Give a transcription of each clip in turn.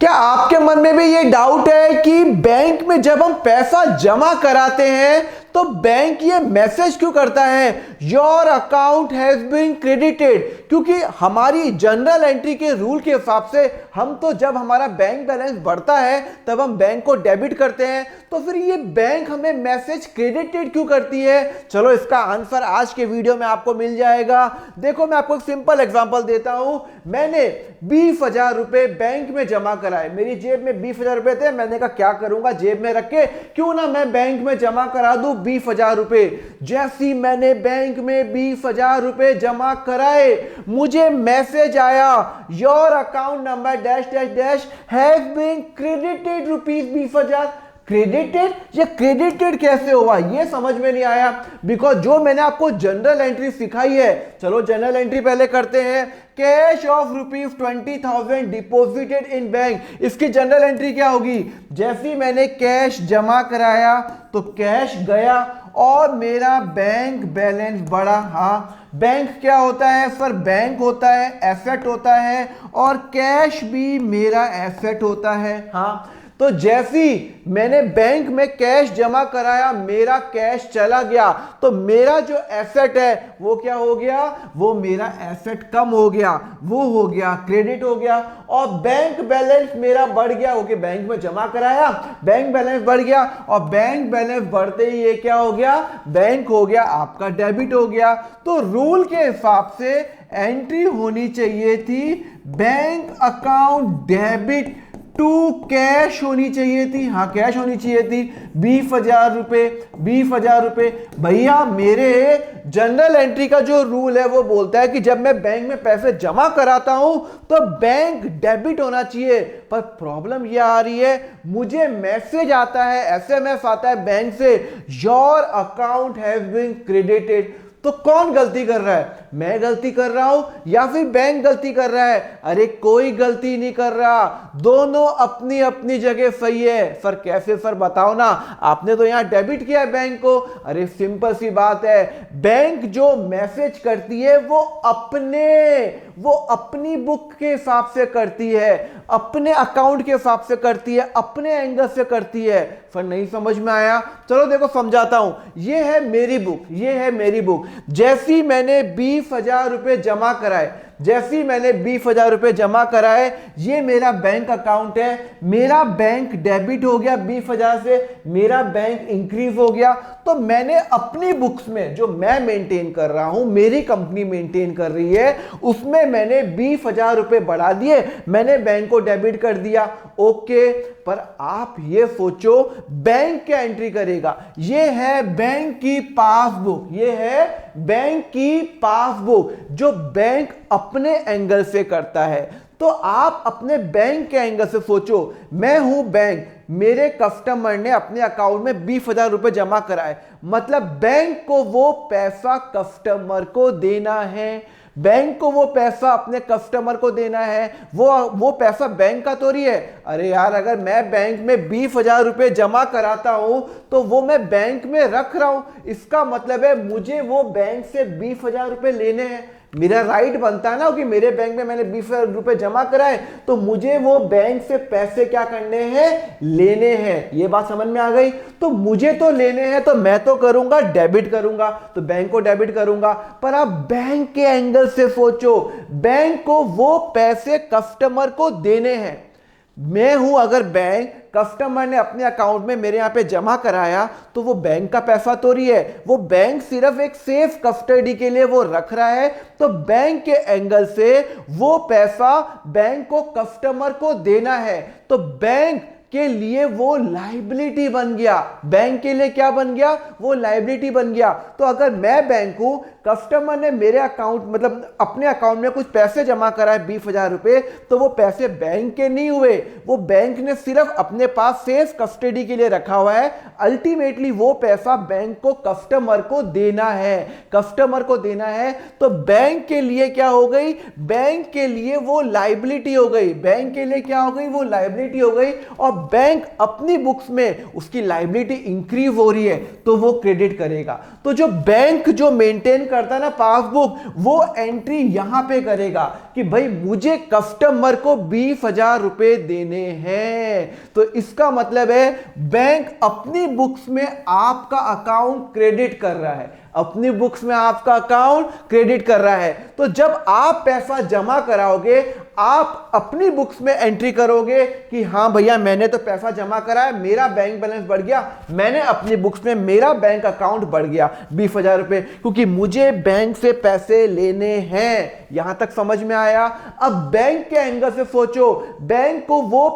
क्या आपके मन में भी ये डाउट है कि बैंक में जब हम पैसा जमा कराते हैं तो बैंक ये मैसेज क्यों करता है your account has been credited? क्योंकि हमारी जनरल एंट्री के रूल के हिसाब से हम तो जब हमारा बैंक बैलेंस बढ़ता है तब हम बैंक को डेबिट करते हैं, तो फिर ये बैंक हमें मैसेज क्रेडिटेड क्यों करती है? चलो इसका आंसर आज के वीडियो में आपको मिल जाएगा। देखो मैं आपको एक सिंपल एग्जांपल देता हूं। मैंने 20,000 रुपए बैंक में जमा कराए, मेरी जेब में 20,000 रुपए थे। मैंने कहा क्या करूंगा, जेब में रख के क्यों ना मैं बैंक में जमा करा दूं 20,000 रुपए। जैसी मैंने बैंक में 20,000 रुपए जमा कराए, मुझे मैसेज आया your account number dash dash dash has been credited rupees 20,000। Credited, ये क्रेडिटेड कैसे हुआ ये समझ में नहीं आया, बिकॉज जो मैंने आपको जनरल एंट्री सिखाई है। चलो जनरल एंट्री पहले करते हैं। Cash of ₹20,000 deposited in bank, इसकी जनरल एंट्री क्या होगी? जैसे मैंने कैश जमा कराया तो कैश गया और मेरा बैंक बैलेंस बढ़ा। हाँ, बैंक क्या होता है सर? बैंक होता है, एसेट होता है, और कैश भी मेरा एसेट होता है। हाँ, तो जैसी मैंने बैंक में कैश जमा कराया, मेरा कैश चला गया, तो मेरा जो एसेट है वो क्या हो गया? वो मेरा एसेट कम हो गया, वो हो गया क्रेडिट हो गया। और बैंक बैलेंस मेरा बढ़ गया, ओके बैंक में जमा कराया, बैंक बैलेंस बढ़ गया, और बैंक बैलेंस बढ़ते ही ये क्या हो गया? बैंक हो गया आपका डेबिट हो गया। तो रूल के हिसाब से एंट्री होनी चाहिए थी bank account debit to cash होनी चाहिए थी। हाँ, कैश होनी चाहिए थी 20,000 रुपए, 20,000 रुपए। भैया मेरे जनरल एंट्री का जो रूल है वो बोलता है कि जब मैं बैंक में पैसे जमा कराता हूं तो बैंक डेबिट होना चाहिए। पर प्रॉब्लम ये आ रही है, मुझे मैसेज आता है, एसएमएस आता है बैंक से your account has been credited. तो कौन गलती कर रहा है? मैं गलती कर रहा हूं या फिर बैंक गलती कर रहा है? अरे कोई गलती नहीं कर रहा, दोनों अपनी अपनी जगह सही है। सर कैसे सर बताओ ना, आपने तो यहां डेबिट किया है बैंक को। अरे सिंपल सी बात है, बैंक जो मैसेज करती है वो अपनी बुक के हिसाब से करती है, अपने अकाउंट के हिसाब से करती है, अपने एंगल से करती है। सर नहीं समझ में आया? चलो देखो समझाता हूं। ये है मेरी बुक, ये है मेरी बुक। जैसी मैंने 20,000 रुपए जमा कराए, जैसी मैंने 20,000 रुपए जमा कराए, ये मेरा बैंक अकाउंट है, मेरा बैंक डेबिट हो गया 20,000 से, मेरा बैंक इंक्रीज हो गया। तो मैंने अपनी बुक्स में जो मैं मेंटेन कर रहा हूं, मेरी कंपनी मेंटेन कर रही है, उसमें मैंने 20,000 रुपए बढ़ा दिए, मैंने बैंक को डेबिट कर दिया। ओके, पर आप ये सोचो बैंक क्या एंट्री करेगा? ये है बैंक की पासबुक, ये है बैंक की पासबुक जो बैंक अपने एंगल से करता है। तो आप अपने बैंक के एंगल से सोचो, मैं हूं बैंक, मेरे कस्टमर ने अपने अकाउंट में 20,000 रुपए जमा कराए, मतलब बैंक को वो पैसा कस्टमर को देना है, बैंक को वो पैसा अपने कस्टमर को देना है। वो पैसा बैंक का थोड़ी है। अरे यार, अगर मैं बैंक में 20,000 रुपए जमा कराता हूं तो वो मैं बैंक में रख रहा हूं, इसका मतलब है मुझे वो बैंक से 20,000 रुपए लेने हैं। मेरा राइट बनता है ना कि मेरे बैंक में मैंने 20,000 रुपए जमा कराए, तो मुझे वो बैंक से पैसे क्या करने हैं? लेने हैं। ये बात समझ में आ गई? तो मुझे तो लेने हैं, तो मैं तो करूंगा डेबिट करूंगा, तो बैंक को डेबिट करूंगा। पर आप बैंक के एंगल से सोचो, बैंक को वो पैसे कस्टमर को देने हैं। मैं हूं अगर बैंक, कस्टमर ने अपने अकाउंट में मेरे यहां पे जमा कराया, तो वो बैंक का पैसा तो रही है, वो बैंक सिर्फ एक सेफ कस्टडी के लिए वो रख रहा है। तो बैंक के एंगल से वो पैसा बैंक को कस्टमर को देना है, तो बैंक के लिए वो लायबिलिटी बन गया। बैंक के लिए क्या बन गया? वो लायबिलिटी बन गया। तो अगर मैं बैंक हूं, कस्टमर ने मेरे अकाउंट मतलब अपने अकाउंट में कुछ पैसे जमा कराए 20,000 रुपए, तो वो पैसे बैंक के नहीं हुए, वो बैंक ने सिर्फ अपने पास सेफ कस्टडी के लिए रखा हुआ है। अल्टीमेटली वो पैसा बैंक को कस्टमर को देना है, कस्टमर को देना है। तो बैंक के लिए क्या हो गई? बैंक के लिए वो लायबिलिटी हो गई, बैंक के लिए क्या हो गई? वो लायबिलिटी हो गई। और बैंक अपनी बुक्स में उसकी लायबिलिटी इंक्रीज हो रही है तो वो क्रेडिट करेगा। तो जो बैंक जो मेंटेन करता है ना पासबुक, वो एंट्री यहां पे करेगा कि भाई मुझे कस्टमर को 20,000 रुपए देने हैं। तो इसका मतलब है बैंक अपनी बुक्स में आपका अकाउंट क्रेडिट कर रहा है, अपनी बुक्स में आपका अकाउंट क्रेडिट कर रहा है। तो जब आप पैसा जमा कराओगे, आप अपनी बुक्स में एंट्री करोगे कि हां भैया मैंने तो पैसा जमा करा है, मेरा बैंक बैलेंस बढ़ गया, मैंने अपनी बुक्स में मेरा बैंक अकाउंट बढ़ गया 20,000 रुपए, क्योंकि मुझे बैंक से पैसे लेने हैं। यहां तक समझ में आया? अब बैंक के एंगल से सोचो, बैंक को वो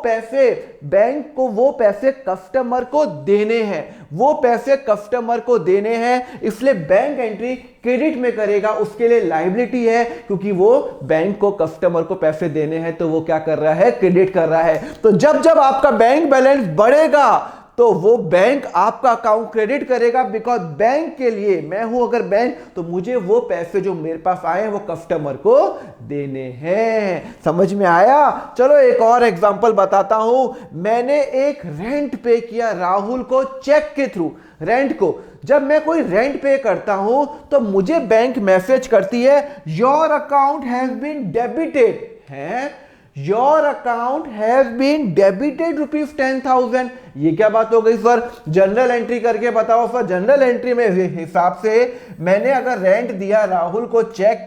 पैसे कस्टमर को देने हैं, वो पैसे कस्टमर को देने हैं, इसलिए बैंक एंट्री क्रेडिट में करेगा। उसके लिए लायबिलिटी है, क्योंकि वो बैंक को कस्टमर को पैसे देने हैं, तो वो क्या कर रहा है? क्रेडिट कर रहा है। तो जब जब आपका बैंक बैलेंस बढ़ेगा तो वो बैंक आपका अकाउंट क्रेडिट करेगा, बिकॉज बैंक के लिए, मैं हूं अगर बैंक, तो मुझे वो पैसे जो मेरे पास आए हैं वो कस्टमर को देने हैं। समझ में आया? चलो एक और एग्जांपल बताता हूं। मैंने एक रेंट पे किया राहुल को चेक के थ्रू, रेंट को। जब मैं कोई रेंट पे करता हूं तो मुझे बैंक मैसेज करती है your account has been debited है, your account has been debited ₹10,000। ये क्या बात हो गई सर? जनरल एंट्री करके बताओ सर। जनरल एंट्री में हिसाब से मैंने अगर रेंट दिया राहुल को चेक,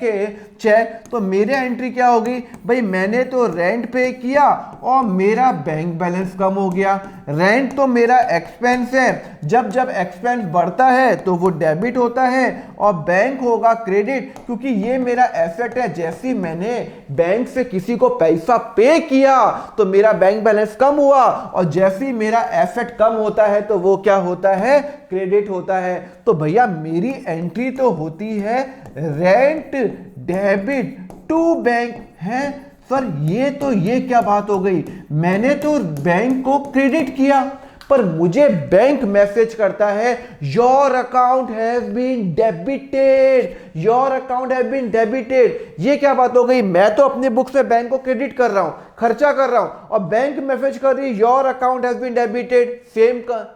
तो मेरे एंट्री क्या होगी? भाई मैंने तो रेंट पे किया और मेरा बैंक बैलेंस कम हो गया। रेंट तो मेरा एक्सपेंस है, जब जब एक्सपेंस बढ़ता है तो वो डेबिट होता है और बैंक होगा क्रेडिट, क्योंकि ये मेरा एसेट है। जैसे ही मैंने बैंक से किसी को पैसा पे किया तो मेरा बैंक बैलेंस कम हुआ, और जैसे ही मेरा एसेट कम होता है तो वो क्या होता है? क्रेडिट होता है। तो भैया मेरी एंट्री तो होती है रेंट डेबिट टू बैंक है। सर ये क्या बात हो गई? मैंने तो बैंक को क्रेडिट किया, पर मुझे बैंक मैसेज करता है your account has been debited, your account has been debited. ये क्या बात हो गई? मैं तो अपनी बुक से बैंक को क्रेडिट कर रहा हूं, खर्चा कर रहा हूं, और बैंक मैसेज कर रही है your account has been debited.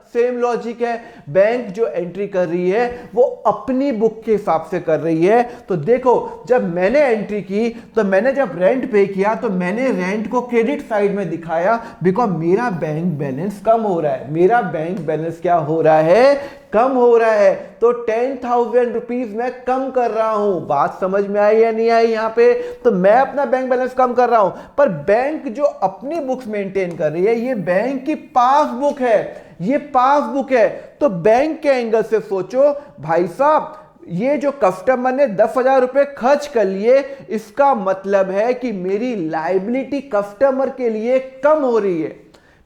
Same logic है। बैंक जो एंट्री कर रही है वो अपनी बुक के हिसाब से कर रही है। तो देखो, जब मैंने एंट्री की, तो मैंने जब रेंट पे किया तो मैंने रेंट को क्रेडिट साइड में दिखाया, बिकॉज मेरा बैंक बैलेंस कम हो रहा है। मेरा बैंक बैलेंस क्या हो रहा है? कम हो रहा है। तो 10,000 रुपीज मैं कम कर रहा हूं। बात समझ में आई या नहीं आई? यहां पे तो मैं अपना बैंक बैलेंस कम कर रहा हूं, पर बैंक जो अपनी बुक्स मेंटेन कर रही है, ये बैंक की पासबुक है, ये पासबुक है। तो बैंक के एंगल से सोचो, भाई साहब ये जो कस्टमर ने 10,000 रुपए खर्च कर लिए, इसका मतलब है कि मेरी लायबिलिटी कस्टमर के लिए कम हो रही है,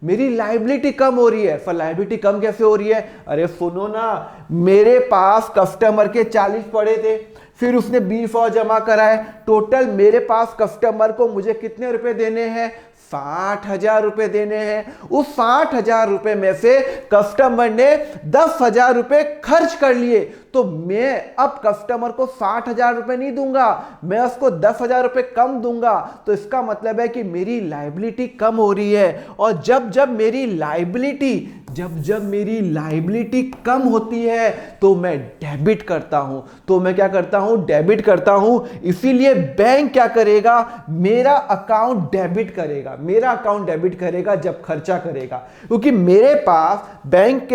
मेरी लायबिलिटी कम हो रही है। पर लायबिलिटी कम कैसे हो रही है? अरे सुनो ना, मेरे पास कस्टमर के 40 पड़े थे, फिर उसने 20 जमा कराए, टोटल मेरे पास कस्टमर को मुझे कितने रुपए देने हैं? 60,000 रुपए देने हैं। उस 60,000 रुपए में से कस्टमर ने 10,000 रुपए खर्च कर लिए, तो मैं अब कस्टमर को 60,000 रुपए नहीं दूंगा, मैं उसको 10,000 रुपए कम दूंगा। तो इसका मतलब है कि मेरी लायबिलिटी कम हो रही है। और जब जब मेरी लायबिलिटी कम होती है तो मैं डेबिट करता हूं। तो मैं क्या करता हूं? डेबिट करता हूं। इसीलिए बैंक क्या करेगा? मेरा अकाउंट डेबिट करेगा, मेरा अकाउंट डेबिट करेगा जब खर्चा करेगा, क्योंकि मेरे पास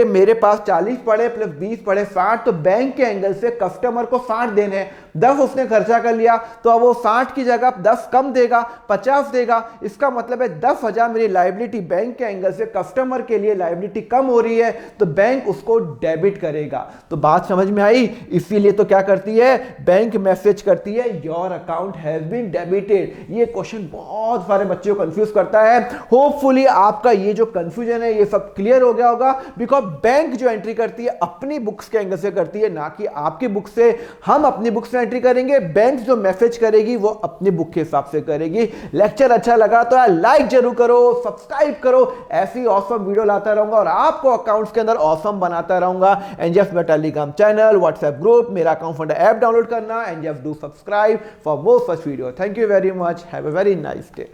मेरे पास 40 पड़े प्लस 20 पड़े 60, तो बैंक के एंगल से कस्टमर को 60 देने हैं। 10 उसने खर्चा कर लिया, तो अब वो 60 की जगह 10 कम देगा, 50 देगा। इसका मतलब है 10,000 मेरी लायबिलिटी बैंक के एंगल से कस्टमर के लिए लायबिलिटी कम हो रही है, तो बैंक उसको डेबिट करेगा। तो बात समझ में आई? इसीलिए तो क्या करती है? बैंक मैसेज करती है your account has been debited. ये क्वेश्चन बहुत सारे बच्चों को कंफ्यूज करता है। होपफुली आपका ये जो कंफ्यूजन है ये सब क्लियर हो गया होगा, बिकॉज बैंक जो एंट्री करती है अपनी बुक्स के एंगल से करती है, ना कि आपकी बुक से। हम अपनी बुक से एंट्री करेंगे, बैंक जो मैसेज करेगी वो अपनी बुक के हिसाब से करेगी। लेक्चर अच्छा लगा तो यार लाइक जरूर करो, सब्सक्राइब करो, ऐसी ऑसम वीडियो लाता रहूंगा और आपको अकाउंट्स के अंदर ऑसम बनाता रहूंगा। एंड जस्ट मेरा टेलीग्राम चैनल, व्हाट्सएप ग्रुप, मेरा अकाउंट फंड ऐप डाउनलोड करना, and just do subscribe for more such video. Thank you very much, have a very nice day.